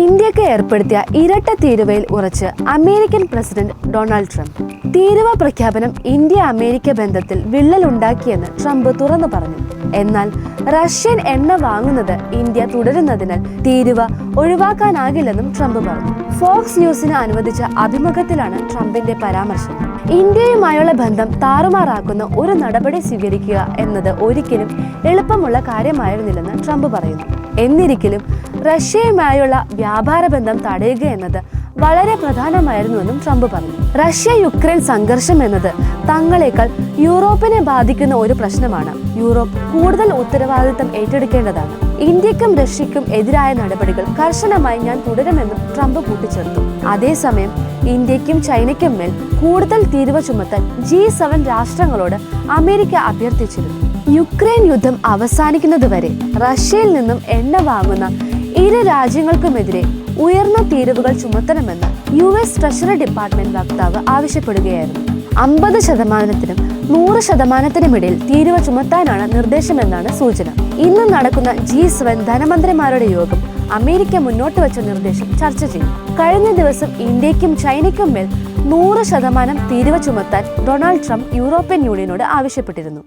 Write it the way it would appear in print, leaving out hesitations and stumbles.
ഇന്ത്യക്ക് ഏർപ്പെടുത്തിയ ഇരട്ട തീരുവയിൽ ഉറച്ച് അമേരിക്കൻ പ്രസിഡന്റ് ഡൊണാൾഡ് ട്രംപ്. തീരുവ പ്രഖ്യാപനം ഇന്ത്യ അമേരിക്ക ബന്ധത്തിൽ വിള്ളലുണ്ടാക്കിയെന്ന് ട്രംപ് തുറന്നു പറഞ്ഞു. എന്നാൽ റഷ്യൻ എണ്ണ വാങ്ങുന്നത് ഇന്ത്യ തുടരുന്നതിനാൽ തീരുവ ഒഴിവാക്കാനാകില്ലെന്നും ട്രംപ് പറഞ്ഞു. ഫോക്സ് ന്യൂസിന് അനുവദിച്ച അഭിമുഖത്തിലാണ് ട്രംപിന്റെ പരാമർശം. ഇന്ത്യയുമായുള്ള ബന്ധം താറുമാറാക്കുന്ന ഒരു നടപടി സ്വീകരിക്കുക എന്നത് ഒരിക്കലും എളുപ്പമുള്ള കാര്യമായിരുന്നില്ലെന്ന് ട്രംപ് പറയുന്നു. എന്നിരിക്കലും റഷ്യയുമായുള്ള വ്യാപാര ബന്ധം തടയുക എന്നത് വളരെ പ്രധാനമായിരുന്നുവെന്നും ട്രംപ് പറഞ്ഞു. റഷ്യ യുക്രൈൻ സംഘർഷം എന്നത് തങ്ങളെക്കാൾ യൂറോപ്പിനെ ബാധിക്കുന്ന ഒരു പ്രശ്നമാണ്. യൂറോപ്പ് കൂടുതൽ ഉത്തരവാദിത്തം ഏറ്റെടുക്കേണ്ടതാണ്. ഇന്ത്യക്കും റഷ്യക്കും എതിരായ നടപടികൾ കർശനമായി ഞാൻ തുടരുമെന്നും ട്രംപ് കൂട്ടിച്ചേർത്തു. അതേസമയം ഇന്ത്യക്കും ചൈനയ്ക്കും മേൽ കൂടുതൽ തീരുവ ചുമത്താൻ G7 രാഷ്ട്രങ്ങളോട് അമേരിക്ക അഭ്യർത്ഥിച്ചിരുന്നു. യുക്രൈൻ യുദ്ധം അവസാനിക്കുന്നതുവരെ റഷ്യയിൽ നിന്നും എണ്ണ വാങ്ങുന്ന ഇരു രാജ്യങ്ങൾക്കുമെതിരെ ഉയർന്ന തീരുവകൾ ചുമത്തണമെന്ന് US ട്രഷറി ഡിപ്പാർട്ട്മെന്റ് വക്താവ് ആവശ്യപ്പെടുകയായിരുന്നു. 50%-നും 100%-നും ഇടയിൽ തീരുവ ചുമത്താനാണ് നിർദ്ദേശമെന്നാണ് സൂചന. ഇന്ന് നടക്കുന്ന G7 ധനമന്ത്രിമാരുടെ യോഗം അമേരിക്ക മുന്നോട്ട് വെച്ച നിർദ്ദേശം ചർച്ച ചെയ്യും. കഴിഞ്ഞ ദിവസം ഇന്ത്യക്കും ചൈനയ്ക്കും മേൽ 100% തീരുവ ചുമത്താൻ ഡൊണാൾഡ് ട്രംപ് യൂറോപ്യൻ യൂണിയനോട് ആവശ്യപ്പെട്ടിരുന്നു.